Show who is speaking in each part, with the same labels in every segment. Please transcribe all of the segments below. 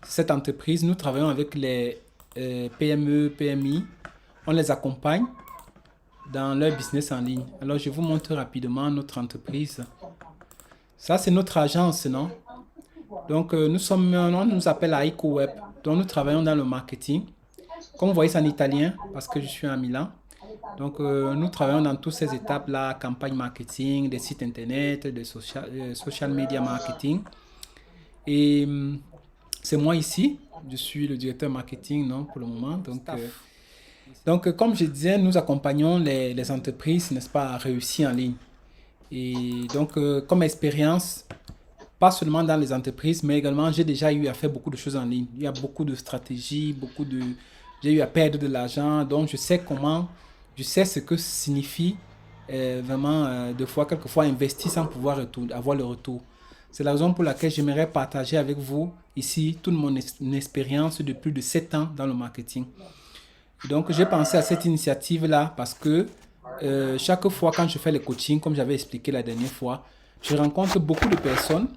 Speaker 1: cette entreprise, nous travaillons avec les PME, PMI. On les accompagne dans leur business en ligne. Alors, je vous montre rapidement notre entreprise. Ça, c'est notre agence, non? Donc, on nous appelle Aiko Web. Donc, nous travaillons dans le marketing. Comme vous voyez, c'est en italien parce que je suis à Milan. Donc, nous travaillons dans toutes ces étapes-là, campagne marketing, des sites internet, des social media marketing. Et c'est moi ici, je suis le directeur marketing non, pour le moment. Comme je disais, nous accompagnons les entreprises, n'est-ce pas, à réussir en ligne. Et donc, comme expérience, pas seulement dans les entreprises, mais également, j'ai déjà eu à faire beaucoup de choses en ligne. Il y a beaucoup de stratégies, j'ai eu à perdre de l'argent, donc je sais ce que signifie vraiment, quelquefois, investir sans pouvoir avoir le retour. C'est la raison pour laquelle j'aimerais partager avec vous ici toute mon expérience de plus de 7 ans dans le marketing. Donc, j'ai pensé à cette initiative-là parce que chaque fois quand je fais les coachings, comme j'avais expliqué la dernière fois, je rencontre beaucoup de personnes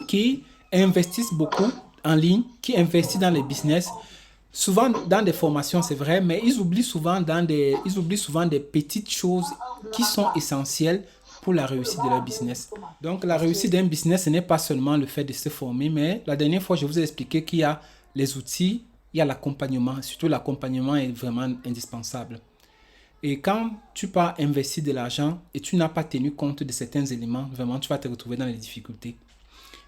Speaker 1: qui investissent beaucoup en ligne, qui investissent dans les business, souvent dans des formations, c'est vrai, mais ils oublient souvent des petites choses qui sont essentielles pour la réussite de leur business. Donc, la réussite d'un business, ce n'est pas seulement le fait de se former, mais la dernière fois, je vous ai expliqué qu'il y a les outils, il y a l'accompagnement. Surtout, l'accompagnement est vraiment indispensable. Et quand tu pas investi de l'argent et tu n'as pas tenu compte de certains éléments, vraiment, tu vas te retrouver dans les difficultés.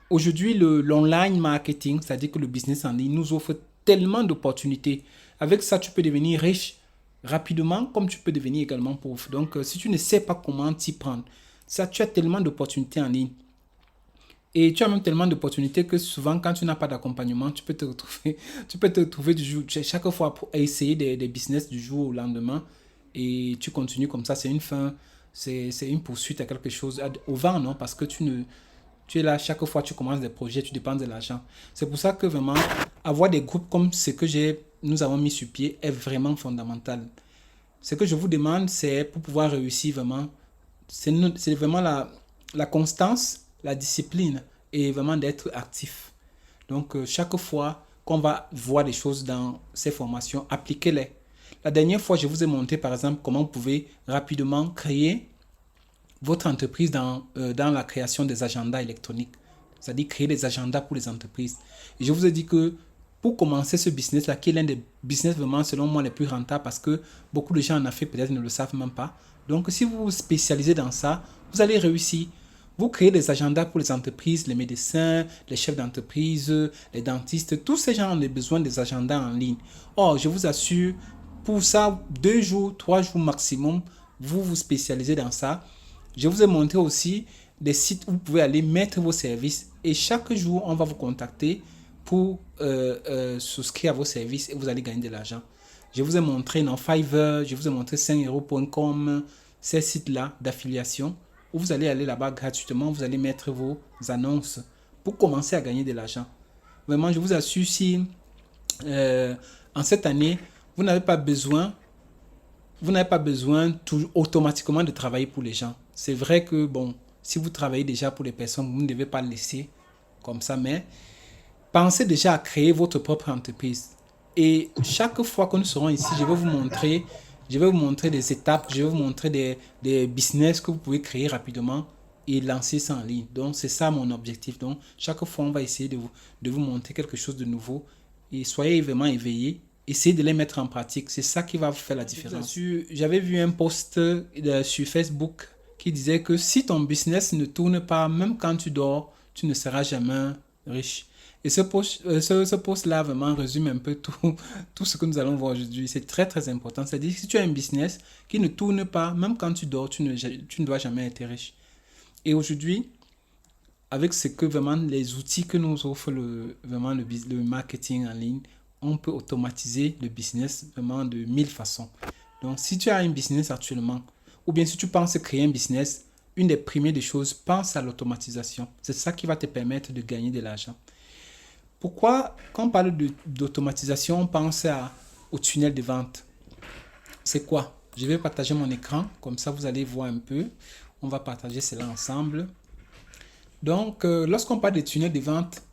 Speaker 1: Aujourd'hui, l'online marketing, c'est-à-dire que le business en ligne, nous offre tellement d'opportunités. Avec ça, tu peux devenir riche rapidement, comme tu peux devenir également pauvre. Donc, si tu ne sais pas comment t'y prendre, ça, tu as tellement d'opportunités en ligne. Et tu as même tellement d'opportunités que souvent, quand tu n'as pas d'accompagnement, tu peux te retrouver chaque fois pour essayer des business du jour au lendemain. Et tu continues comme ça. C'est une fin, c'est une poursuite à quelque chose, au vent, non? Parce que tu es là, chaque fois que tu commences des projets, tu dépenses de l'argent. C'est pour ça que vraiment, avoir des groupes comme ce que nous avons mis sur pied est vraiment fondamental. Ce que je vous demande, c'est pour pouvoir réussir vraiment, c'est vraiment la constance, la discipline et vraiment d'être actif. Donc, chaque fois qu'on va voir des choses dans ces formations, appliquez-les. La dernière fois, je vous ai montré, par exemple, comment vous pouvez rapidement créer votre entreprise dans la création des agendas électroniques. C'est-à-dire créer des agendas pour les entreprises. Et je vous ai dit que pour commencer ce business-là, qui est l'un des business vraiment, selon moi, les plus rentables, parce que beaucoup de gens en Afrique peut-être ne le savent même pas. Donc, si vous vous spécialisez dans ça, vous allez réussir. Vous créez des agendas pour les entreprises, les médecins, les chefs d'entreprise, les dentistes, tous ces gens ont besoin des agendas en ligne. Or, je vous assure, pour ça, 2 jours, 3 jours maximum, vous vous spécialisez dans ça. Je vous ai montré aussi des sites où vous pouvez aller mettre vos services et chaque jour, on va vous contacter pour souscrire à vos services et vous allez gagner de l'argent. Je vous ai montré dans Fiverr, je vous ai montré 5euros.com, ces sites-là d'affiliation où vous allez aller là-bas gratuitement, vous allez mettre vos annonces pour commencer à gagner de l'argent. Vraiment, je vous assure, si en cette année, vous n'avez pas besoin automatiquement de travailler pour les gens. C'est vrai que, bon, si vous travaillez déjà pour les personnes, vous ne devez pas le laisser comme ça, mais pensez déjà à créer votre propre entreprise. Et chaque fois que nous serons ici, je vais vous montrer des étapes, je vais vous montrer des business que vous pouvez créer rapidement et lancer ça en ligne. Donc, c'est ça mon objectif. Donc, chaque fois, on va essayer de vous montrer quelque chose de nouveau et soyez vraiment éveillés. Essayez de les mettre en pratique. C'est ça qui va vous faire la différence. J'avais vu un post sur Facebook qui disait que si ton business ne tourne pas, même quand tu dors, tu ne seras jamais riche. Et ce post-là vraiment résume un peu tout ce que nous allons voir aujourd'hui. C'est très très important. C'est-à-dire que si tu as un business qui ne tourne pas, même quand tu dors, tu ne dois jamais être riche. Et aujourd'hui, avec ce que vraiment les outils que nous offre le marketing en ligne, on peut automatiser le business vraiment de 1000 façons. Donc, si tu as un business actuellement, ou bien si tu penses créer un business, une des premières des choses, pense à l'automatisation. C'est ça qui va te permettre de gagner de l'argent. Pourquoi, quand on parle d'automatisation, on pense au tunnel de vente? C'est quoi? Je vais partager mon écran, comme ça vous allez voir un peu. On va partager cela ensemble. Donc, lorsqu'on parle de tunnel de vente,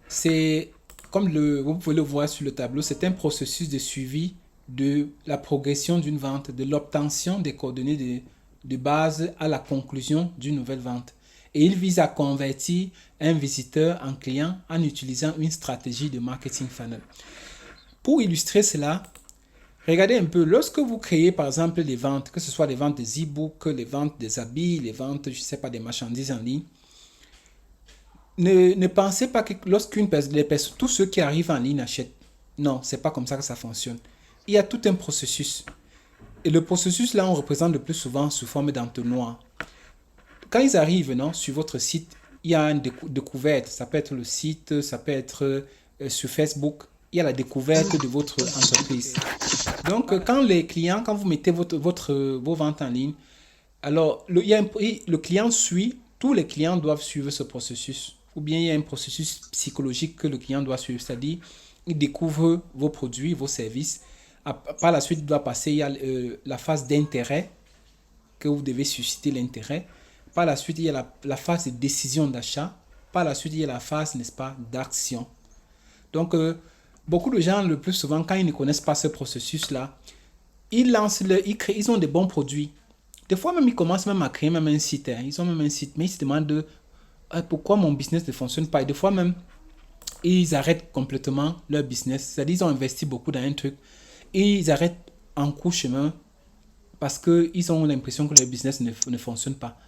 Speaker 1: c'est comme vous pouvez le voir sur le tableau, c'est un processus de suivi de la progression d'une vente, de l'obtention des coordonnées de base à la conclusion d'une nouvelle vente. Et il vise à convertir un visiteur en client en utilisant une stratégie de marketing funnel. Pour illustrer cela, regardez un peu, lorsque vous créez par exemple des ventes, que ce soit les ventes des e-books, les ventes des habits, les ventes, je ne sais pas, des marchandises en ligne, ne pensez pas que lorsqu'une personne, tous ceux qui arrivent en ligne achètent. Non, c'est pas comme ça que ça fonctionne. Il y a tout un processus. Et le processus là, on représente le plus souvent sous forme d'entonnoir. Quand ils arrivent sur votre site, il y a une découverte. Ça peut être le site, ça peut être sur Facebook. Il y a la découverte de votre entreprise. Donc, quand les clients, quand vous mettez vos ventes en ligne, alors le client suit, tous les clients doivent suivre ce processus. Ou bien il y a un processus psychologique que le client doit suivre, c'est-à-dire il découvre vos produits, vos services. Par la suite, il doit passer, il y a la phase d'intérêt, que vous devez susciter l'intérêt. Par la suite, il y a la phase de décision d'achat. Par la suite, il y a la phase, n'est-ce pas, d'action. Donc, beaucoup de gens, le plus souvent, quand ils ne connaissent pas ce processus-là, ils ont des bons produits. Des fois, même, ils commencent même à créer même un site. Ils ont même un site, mais ils se demandent pourquoi mon business ne fonctionne pas. Et des fois, même, ils arrêtent complètement leur business. C'est-à-dire, ils ont investi beaucoup dans un truc. Et ils arrêtent en cours chemin parce qu'ils ont l'impression que leur business ne fonctionne pas.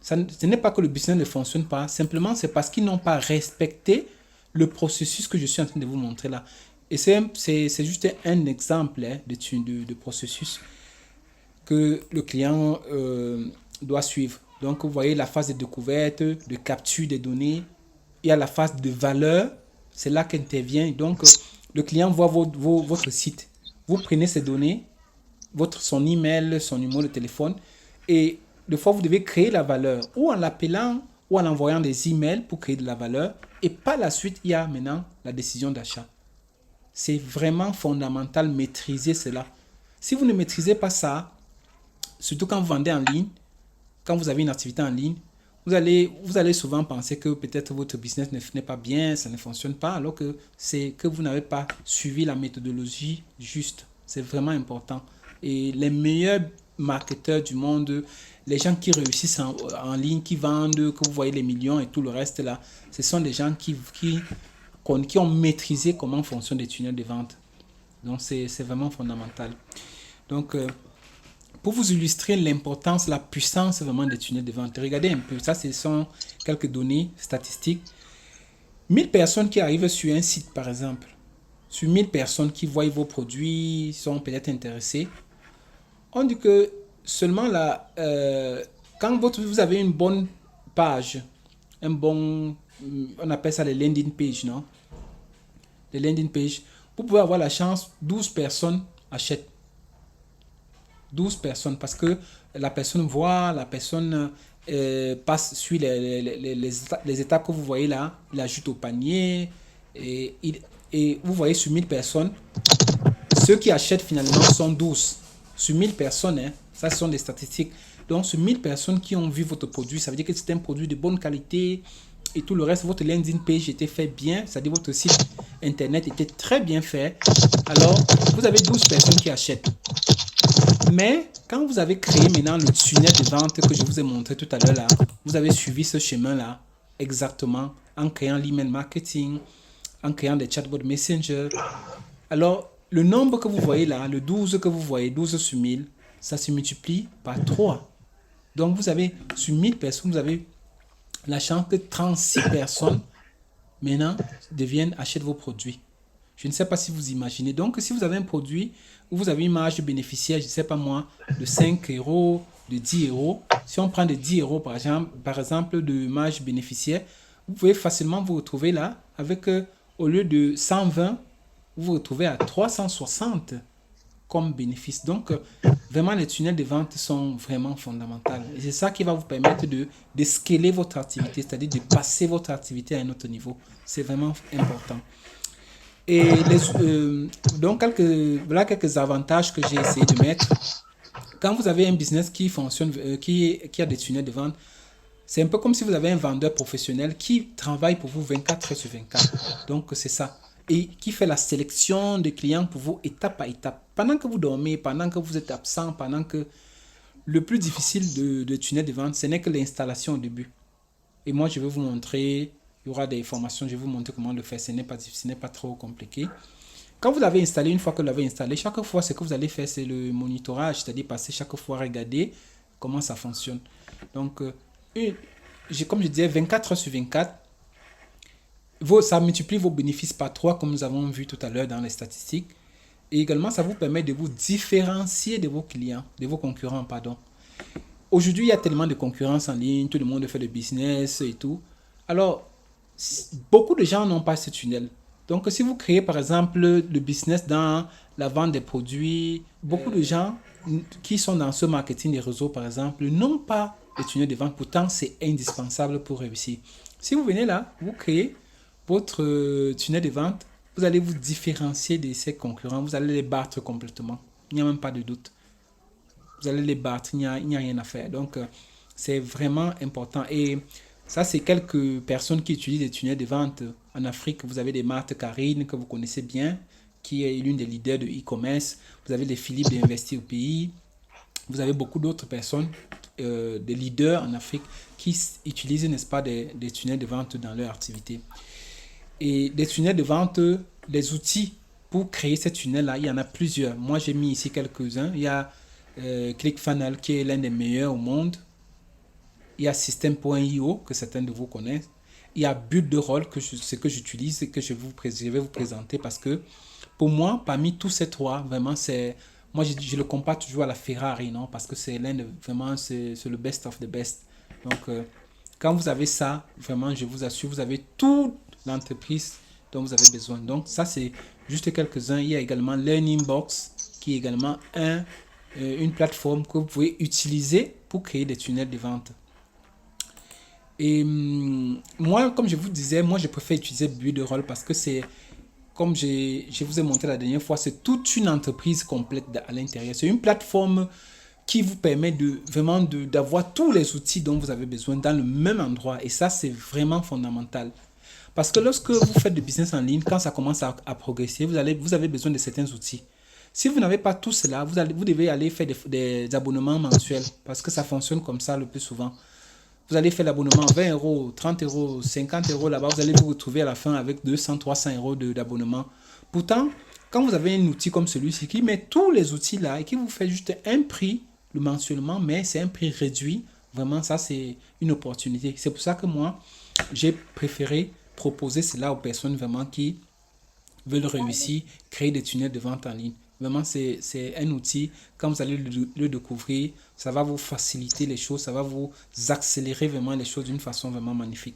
Speaker 1: Ce n'est pas que le business ne fonctionne pas, simplement c'est parce qu'ils n'ont pas respecté le processus que je suis en train de vous montrer là. Et c'est juste un exemple de processus que le client doit suivre. Donc, vous voyez la phase de découverte, de capture des données. Il y a la phase de valeur. C'est là qu'intervient. Donc, le client voit votre site. Vous prenez ces données, son email, son numéro de téléphone, et des fois, vous devez créer la valeur ou en l'appelant ou en envoyant des emails pour créer de la valeur. Et par la suite, il y a maintenant la décision d'achat. C'est vraiment fondamental maîtriser cela. Si vous ne maîtrisez pas ça, surtout quand vous vendez en ligne, quand vous avez une activité en ligne, vous allez souvent penser que peut-être votre business n'est pas bien, ça ne fonctionne pas, alors que c'est que vous n'avez pas suivi la méthodologie juste. C'est vraiment important. Et les meilleurs marketeurs du monde, les gens qui réussissent en ligne, qui vendent, que vous voyez les millions et tout le reste là, ce sont des gens qui ont maîtrisé comment fonctionnent les tunnels de vente. Donc c'est vraiment fondamental. Donc pour vous illustrer l'importance, la puissance vraiment des tunnels de vente, regardez un peu, ça ce sont quelques données statistiques. 1000 personnes qui arrivent sur un site par exemple, sur 1000 personnes qui voient vos produits, sont peut-être intéressés, on dit que seulement là, quand vous avez une bonne page, on appelle ça les landing page, non? Les landing page, vous pouvez avoir la chance, 12 personnes achètent. 12 personnes, parce que la personne voit, la personne suit les étapes que vous voyez là, il ajoute au panier, et vous voyez sur 1000 personnes, ceux qui achètent finalement sont 12. Sur 1000 personnes, hein, ça ce sont des statistiques. Donc sur 1000 personnes qui ont vu votre produit, ça veut dire que c'est un produit de bonne qualité et tout le reste, votre landing page était fait bien, c'est-à-dire votre site internet était très bien fait. Alors, vous avez 12 personnes qui achètent. Mais quand vous avez créé maintenant le tunnel de vente que je vous ai montré tout à l'heure là, vous avez suivi ce chemin-là exactement en créant l'email marketing, en créant des chatbots Messenger. Alors, le nombre que vous voyez là, le 12 que vous voyez, 12 sur 1000, ça se multiplie par 3. Donc, vous avez, sur 1000 personnes, vous avez la chance que 36 personnes maintenant achètent vos produits. Je ne sais pas si vous imaginez. Donc, si vous avez un produit où vous avez une marge bénéficiaire, je ne sais pas moi, de 5 euros, de 10 euros, si on prend de 10 euros par exemple de marge bénéficiaire, vous pouvez facilement vous retrouver là avec, au lieu de 120, vous vous retrouvez à 360 comme bénéfice. Donc, vraiment, les tunnels de vente sont vraiment fondamentaux. Et c'est ça qui va vous permettre de scaler votre activité, c'est-à-dire de passer votre activité à un autre niveau. C'est vraiment important. Et donc, voilà quelques avantages que j'ai essayé de mettre. Quand vous avez un business qui fonctionne, qui a des tunnels de vente, c'est un peu comme si vous avez un vendeur professionnel qui travaille pour vous 24 heures sur 24. Donc, c'est ça. et qui fait la sélection des clients pour vous étape à étape. Pendant que vous dormez, pendant que vous êtes absent, pendant que le plus difficile de tunnel de vente, ce n'est que l'installation au début. Et moi, je vais vous montrer, il y aura des formations, je vais vous montrer comment le faire. Ce n'est pas difficile, ce n'est pas trop compliqué. Quand vous l'avez installé, une fois que vous l'avez installé, chaque fois, ce que vous allez faire, c'est le monitorage, c'est-à-dire passer chaque fois, regarder comment ça fonctionne. Donc, comme je disais, 24 heures sur 24, ça multiplie vos bénéfices par 3, comme nous avons vu tout à l'heure dans les statistiques. Et également, ça vous permet de vous différencier de vos clients, de vos concurrents, pardon. Aujourd'hui, il y a tellement de concurrence en ligne, tout le monde fait le business et tout. Alors, beaucoup de gens n'ont pas ce tunnel. Donc, si vous créez par exemple le business dans la vente des produits, beaucoup de gens qui sont dans ce marketing des réseaux par exemple n'ont pas le tunnel de vente. Pourtant, c'est indispensable pour réussir. Si vous venez là, vous créez votre tunnel de vente, vous allez vous différencier de ces concurrents, vous allez les battre complètement. Il n'y a même pas de doute. Vous allez les battre, il n'y a rien à faire. Donc, c'est vraiment important. Et ça, c'est quelques personnes qui utilisent les tunnels de vente en Afrique. Vous avez des Marthe Karine, que vous connaissez bien, qui est l'une des leaders de e-commerce. Vous avez les Philippe d'Investir au pays. Vous avez beaucoup d'autres personnes, des leaders en Afrique, qui utilisent, n'est-ce pas, des tunnels de vente dans leur activité. Et des tunnels de vente, les outils pour créer ces tunnels-là, il y en a plusieurs. Moi, j'ai mis ici quelques-uns. Il y a ClickFunnels, qui est l'un des meilleurs au monde. Il y a System.io, que certains de vous connaissent. Il y a Builderall, ce que j'utilise et que je vais vous présenter parce que pour moi, parmi tous ces trois, vraiment, moi, je le compare toujours à la Ferrari, non? Parce que c'est vraiment, c'est le best of the best. Donc, quand vous avez ça, vraiment, je vous assure, vous avez toute l'entreprise dont vous avez besoin. Donc, ça, c'est juste quelques-uns. Il y a également Learning Box, qui est également une plateforme que vous pouvez utiliser pour créer des tunnels de vente. Et moi, comme je vous disais, moi, je préfère utiliser Builderall parce que c'est, comme je vous ai montré la dernière fois, c'est toute une entreprise complète à l'intérieur. C'est une plateforme qui vous permet vraiment d'avoir tous les outils dont vous avez besoin dans le même endroit. Et ça, c'est vraiment fondamental. Parce que lorsque vous faites du business en ligne, quand ça commence à progresser, vous avez besoin de certains outils. Si vous n'avez pas tout cela, vous devez aller faire des abonnements mensuels parce que ça fonctionne comme ça le plus souvent. Vous allez faire l'abonnement 20 euros, 30 euros, 50 euros là-bas. Vous allez vous retrouver à la fin avec 200, 300 euros d'abonnement. Pourtant, quand vous avez un outil comme celui-ci qui met tous les outils là et qui vous fait juste un prix le mensuellement, mais c'est un prix réduit, vraiment ça c'est une opportunité. C'est pour ça que moi, j'ai préféré proposer cela aux personnes vraiment qui veulent réussir, créer des tunnels de vente en ligne. Vraiment, c'est un outil, quand vous allez le découvrir, ça va vous faciliter les choses, ça va vous accélérer vraiment les choses d'une façon vraiment magnifique.